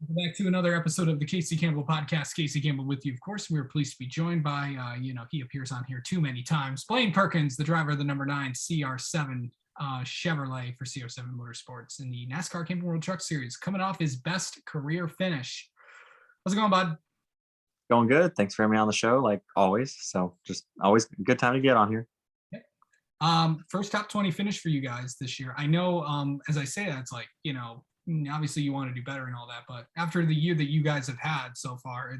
Welcome back to another episode of the Casey Campbell podcast. Casey Campbell with you. Of course, we are pleased to be joined by, he appears on here too many times. Blaine Perkins, the driver of the number 9 CR7 Chevrolet for CR7 Motorsports in the NASCAR Camping World Truck Series, coming off his best career finish. How's it going, bud? Going good. Thanks for having me on the show, like always. So just always a good time to get on here. First top 20 finish for you guys this year. I know, as I say that, it's like, obviously you want to do better and all that, but after the year that you guys have had so far,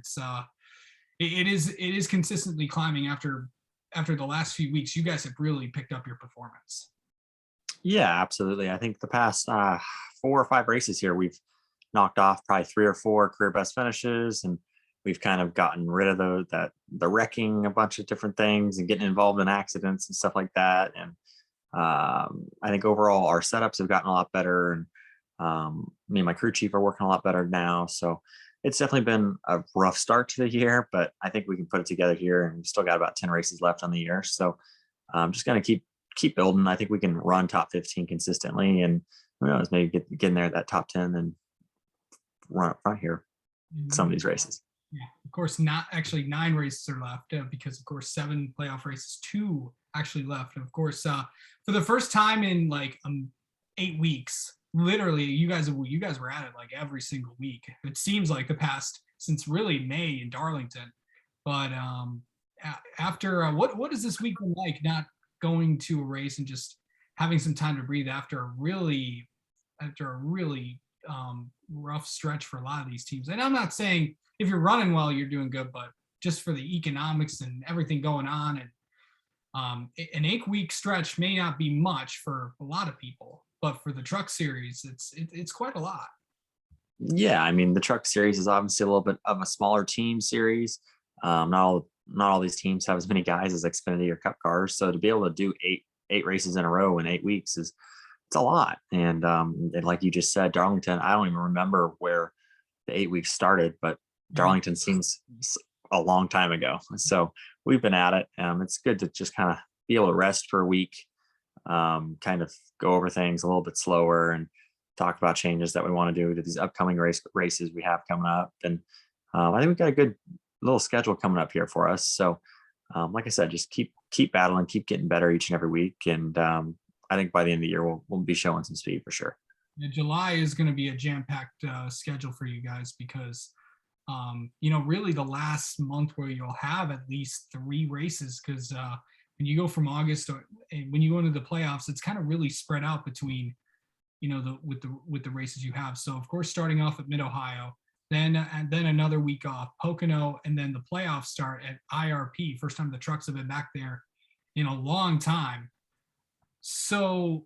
it is consistently climbing. After the last few weeks, you guys have really picked up your performance. Yeah, absolutely. I think the past 4 or 5 races here, we've knocked off probably 3 or 4 career best finishes, and we've kind of gotten rid of the wrecking a bunch of different things and getting involved in accidents and stuff like that. And I think overall our setups have gotten a lot better, and me and my crew chief are working a lot better now. So it's definitely been a rough start to the year, but I think we can put it together here, and we've still got about 10 races left on the year. So I'm just going to keep building. I think we can run top 15 consistently, and who knows, maybe get in there at that top 10 and run up front here some of these races. Yeah, of course, not actually 9 races are left because, of course, 7 playoff races, 2 actually left. And of course, for the first time in like 8 weeks, literally, you guys were at it like every single week. It seems like the past since really May in Darlington. But after what has this week been like? Not going to a race and just having some time to breathe after a really rough stretch for a lot of these teams. And I'm not saying if you're running well, you're doing good, but just for the economics and everything going on, and an 8-week stretch may not be much for a lot of people, but for the truck series, it's quite a lot. Yeah, I mean, the truck series is obviously a little bit of a smaller team series. Not all these teams have as many guys as Xfinity or Cup cars, so to be able to do eight races in a row in 8 weeks it's a lot. And like you just said, Darlington, I don't even remember where the 8 weeks started, but Darlington seems a long time ago. So we've been at it. It's good to just kind of be able to rest for a week, kind of go over things a little bit slower and talk about changes that we want to do to these upcoming races we have coming up. And I think we've got a good little schedule coming up here for us. So like I said, just keep battling, keep getting better each and every week. And I think by the end of the year, we'll be showing some speed for sure. July is going to be a jam-packed schedule for you guys because really the last month where you'll have at least 3 races, because when you go from August when you go into the playoffs, it's kind of really spread out between, with the races you have. So of course, starting off at Mid-Ohio, then another week off, Pocono, and then the playoffs start at IRP. First time the trucks have been back there in a long time. So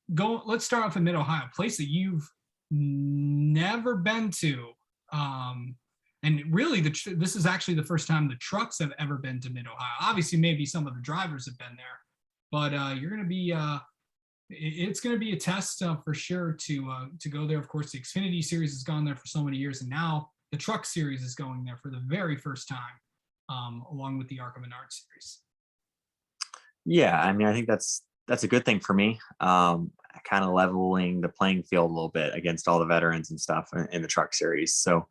let's start off in Mid-Ohio, a place that you've never been to. And really, this is actually the first time the trucks have ever been to Mid-Ohio. Obviously, maybe some of the drivers have been there, but you're going to be it's going to be a test for sure to go there. Of course, the Xfinity Series has gone there for so many years, and now the Truck Series is going there for the very first time, along with the ARCA Menard Series. Yeah, I mean, I think that's a good thing for me. Kind of leveling the playing field a little bit against all the veterans and stuff in the Truck Series. So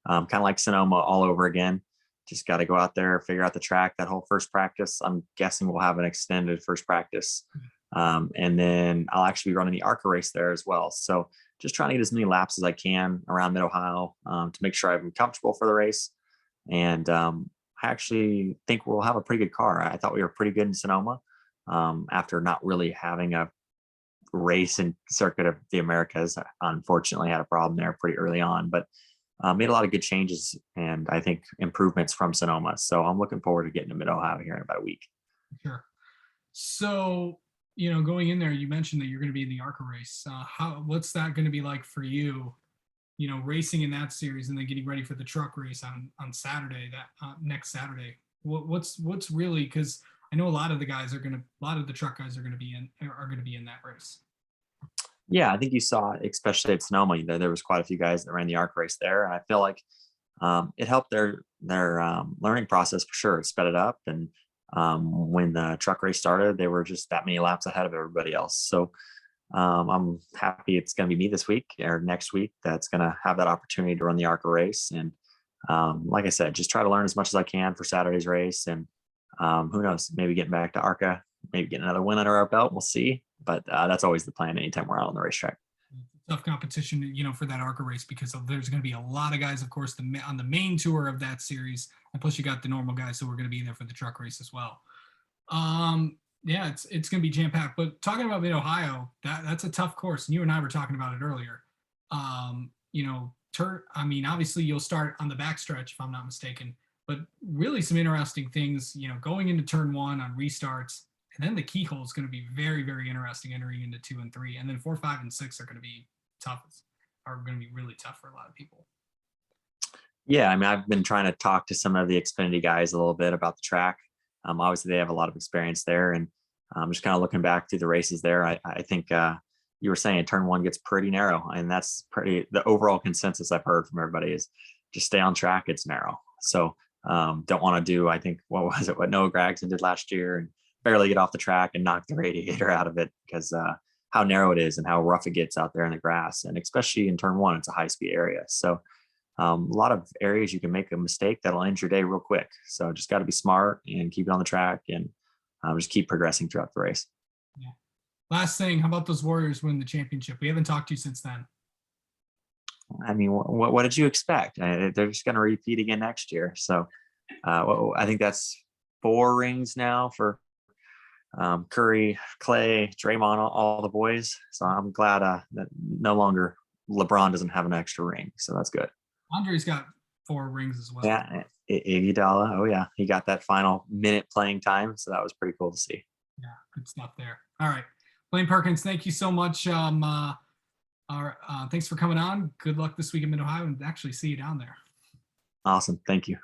kind of like Sonoma all over again. Just got to go out there, figure out the track. That whole first practice, I'm guessing we'll have an extended first practice. And then I'll actually be running the ARCA race there as well. So just trying to get as many laps as I can around Mid-Ohio to make sure I'm comfortable for the race. And I actually think we'll have a pretty good car. I thought we were pretty good in Sonoma after not really having a race in Circuit of the Americas. Unfortunately, had a problem there pretty early on, but made a lot of good changes and I think improvements from Sonoma. So I'm looking forward to getting to Mid-Ohio here in about a week. Sure. So, going in there, you mentioned that you're going to be in the ARCA race. What's that going to be like for you, racing in that series and then getting ready for the truck race on Saturday, next Saturday? What's really, because I know a lot of the truck guys are going to be in that race. Yeah, I think you saw, especially at Sonoma, there was quite a few guys that ran the ARC race there, and I feel like it helped their learning process for sure. It sped it up, and when the truck race started, they were just that many laps ahead of everybody else. So I'm happy it's going to be me this week or next week that's going to have that opportunity to run the ARCA race. And like I said, just try to learn as much as I can for Saturday's race. And who knows, maybe getting back to ARCA, maybe getting another win under our belt. We'll see. But that's always the plan anytime we're out on the racetrack. Tough competition, for that ARCA race, because there's going to be a lot of guys, of course, on the main tour of that series, and plus you got the normal guys who are going to be there for the truck race as well. Yeah, it's going to be jam packed. But talking about Mid Ohio, that's a tough course, and you and I were talking about it earlier. Obviously you'll start on the backstretch if I'm not mistaken, but really some interesting things. Going into turn 1 on restarts. And then the keyhole is going to be very, very interesting entering into 2 and 3. And then 4, 5, and 6 are going to be going to be really tough for a lot of people. Yeah, I mean, I've been trying to talk to some of the Xfinity guys a little bit about the track. Obviously, they have a lot of experience there. And just kind of looking back through the races there, I think you were saying turn 1 gets pretty narrow. And that's the overall consensus I've heard from everybody is just stay on track. It's narrow. So don't want to do, I think, what Noah Gragson did last year and barely get off the track and knock the radiator out of it because how narrow it is and how rough it gets out there in the grass. And especially in turn 1, it's a high speed area. So a lot of areas you can make a mistake that'll end your day real quick. So just got to be smart and keep it on the track and just keep progressing throughout the race. Yeah. Last thing, how about those Warriors win the championship? We haven't talked to you since then. I mean, what did you expect? They're just going to repeat again next year. So I think that's 4 rings now for Curry, Clay, Draymond, all the boys. So I'm glad that no longer LeBron doesn't have an extra ring. So that's good. Andre's got 4 rings as well. Yeah, Iguodala. Oh yeah, he got that final minute playing time. So that was pretty cool to see. Yeah, good stuff there. All right, Blaine Perkins, thank you so much. Thanks for coming on. Good luck this week in Mid Ohio, and actually see you down there. Awesome, thank you.